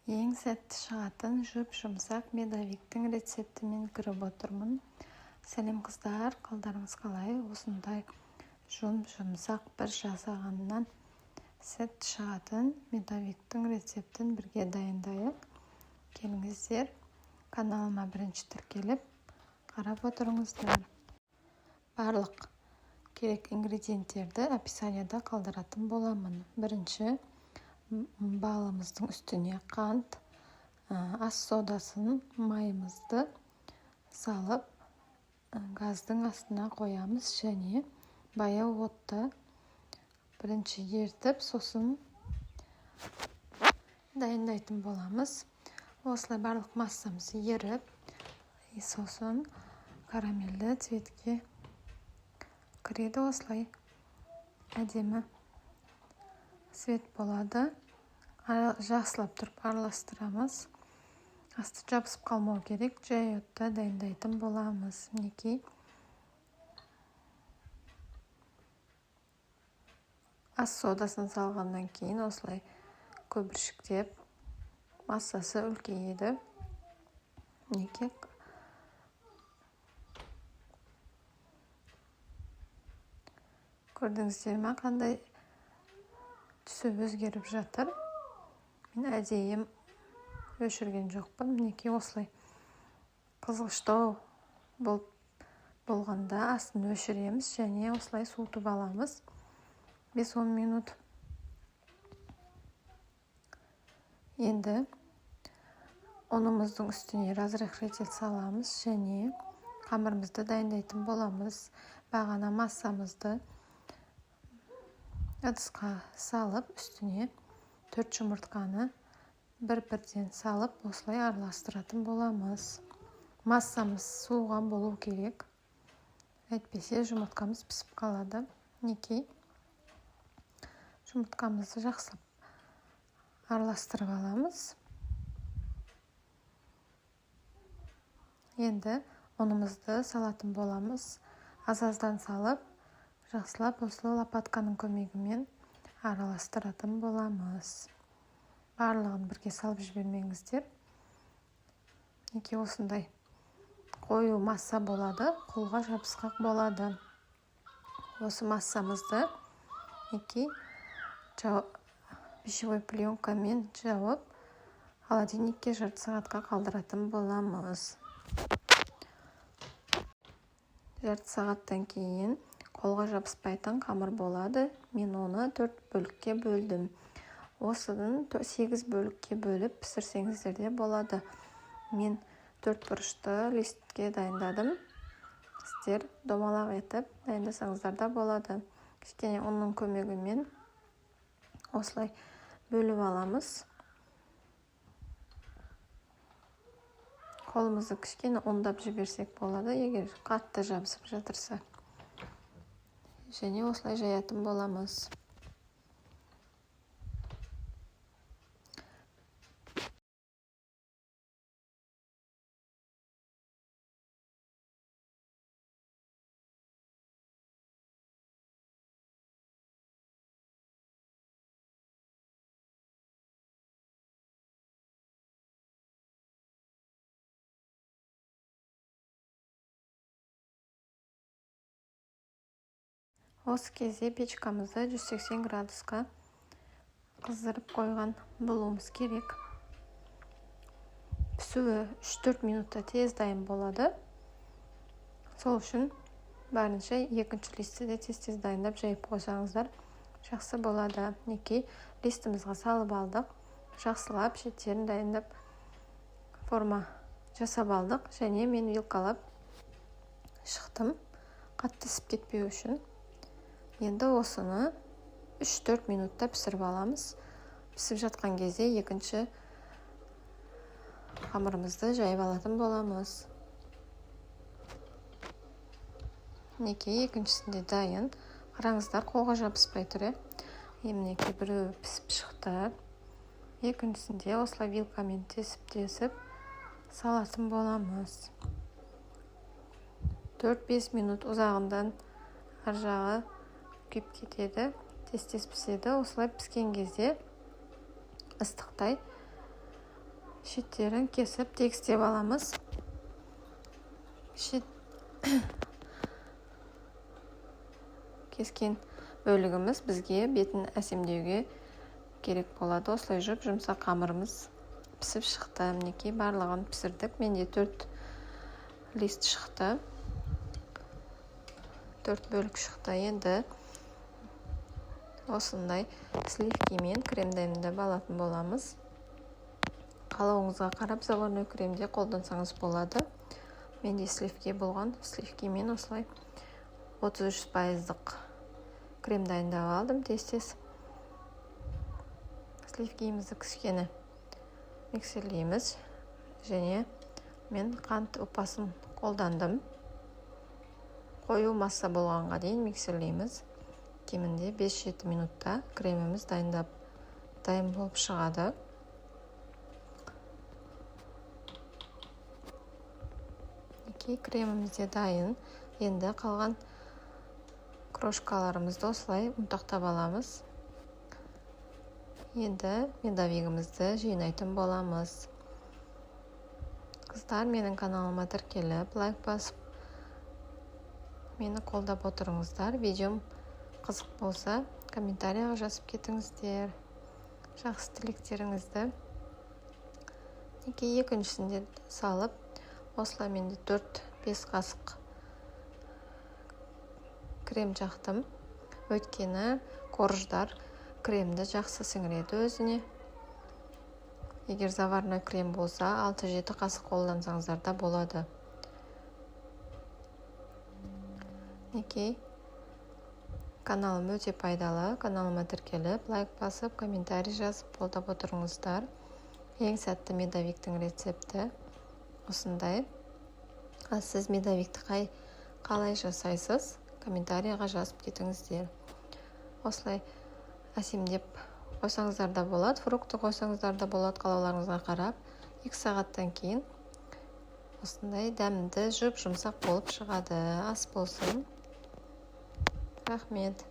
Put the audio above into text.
Ең сәтті шығатын жұп-жұмсақ медовиктің рецептімен кіріп отырмын. Сәлем қыздар, қалдарыңыз қалай? Осындай жұмсақ бір жасағаннан сәтті шығатын медовиктің рецептін бірге дайындайық. Келіңіздер, каналыма бірінші тіркеліп қарап отырыңыздар. Барлық керек ингредиенттерді описанияда қалдыратын боламын. Бірінші, балымыздың үстіне қант, ас содасын, майымызды салып, газдың астына қоямыз және баяу отта бірінші ертіп, сосын дайындайтын боламыз. Осылай барлық массамызды еріп, сосын карамельді цветке кіреді. Осылай әдемі цвет болады. Жақсылап тұрып араластырамыз. Асты жабысып қалмау керек. Жай отта дайындайтын боламыз. Мінекей. Ас содасын салғаннан кейін осылай көбіршіктеп массасы үлкейеді. Мінекей. Көрдіңіздер ме, қандай түсі өзгеріп жатыр. Мен әдейі өшірген жоқпын. Мінекей осылай қызғыштау болғанда астын өшіреміз және осылай суытып аламыз. 5-10 минут. Енді ұнымыздың үстіне разрыхлитель саламыз және қамырымызды дайындайтын боламыз. Бағана массамызды ыдысқа салып, үстіне 4 жұмыртқаны бір-бірден салып, осылай араластыратын боламыз. Массамыз суыған болу керек. Әйтпесе жұмыртқамыз пісіп қалады. Мінекей. Жұмыртқамызды жақсылап араластырып аламыз. Енді ұнымызды салатын боламыз. Аз-аздан салып, жақсылап осы лопатканың көмегімен араластыратын боламыз. Барлығын бірге салып жібермеңіздер. Мінекей осындай қою масса болады, қолға жабысқақ болады. Осы массамызды мінекей пищевой пленкамен жауып, холодильникке жарты сағатқа қалдыратын боламыз. Жарты сағаттан кейін қолға жабыспайтын қамыр болады. Мен оны 4 бөлікке бөлдім. Осыдан 8 бөлікке бөліп пісірсеңіздер де болады. Мен 4 бұрышты листке дайындадым. Сіздер домалақ етіп дайындасаңыздар да болады. Кішкене ұнның көмегімен осылай бөліп аламыз. Қолымызды кішкене ұндап жіберсек болады, егер қатты жабысып жатырса. Және осылай жаятын боламыз. Осы кезде печкамызды 180 градусқа қыздырып қойған болуымыз керек. Пісуі 3-4 минутта тез дайын болады. Сол үшін барынша екінші листті де тез дайындап жайып қойсаңыздар жақсы болады. Мінекей листімізға салып алдық. Жақсылап шеттерін дайындап форма жасап алдық. Және мен вилкалап шықтым, қатты ісіп кетпеу үшін. Енді осыны 3-4 минутта пісіріп аламыз. Пісіп жатқан кезде екінші қамырымызды жайып алатын боламыз. Мінекей екіншісінде дайын. Қараңыздар, қолға жабыспай тұр. Мінекей біреуі пісіп шықты. Екіншісінде осылай вилкамен тесіп салатын боламыз. 4-5 минут ұзағындан ар жағы күйіп кетеді. Тез піседі. Осылай піскен кезде ыстықтай шеттерін кесіп тегістеп аламыз. Кескен бөлігіміз бізге бетін әсемдеуге керек болады. Осылай жұмсақ қамырымыз пісіп шықты. Мінекей барлығын пісірдік. Менде 4 лист шықты. 4 бөлік шықты. Енді осындай сливкимен кремдайымды балатын боламыз. Қалауыңызға қарап заварной кремде қолдансаңыз болады. Менде сливки болған. Сливкимен осылай 33%-дық крем дайындап алдым. Тез-тез сливкиімізді кішкене миксерлейміз. Және мен қант ұпасын қолдандым. Қою масса болғанға дейін миксерлейміз. Кемінде 5-7 минутта креміміз дайын болып шығады. Креміміз де дайын. Енді қалған крошкаларымызды осылай ұнтақтап аламыз. Енді медовигімізді жинайтын боламыз. Қыздар, менің каналыма тіркеліп, лайк басып, мені қолдап отырыңыздар. Видеом қызық болса, комментарияға жазып кетіңіздер. Жақсы тілектеріңізді. Екіншісінде салып, осылай менде 4-5 қасық крем жақтым. Өйткені корждар кремді жақсы сіңіреді өзіне. Егер заварной крем болса, 6-7 қасық қолдансаңыздар да болады. Каналым өте пайдалы. Каналыма тіркеліп, лайк басып, комментарий жазып қолдап отырыңыздар. Ең сәтті медовиктің рецепті осындай. Сіз медовикті қалай жасайсыз? Комментарияға жазып кетіңіздер. Осылай әсемдеп қойсаңыздар да болады, фрукты қойсаңыздар да болады, қалауларыңызға қарап. 2 сағаттан кейін осындай дәмді, жұмсақ болып шығады. Ас болсын. Рахмет.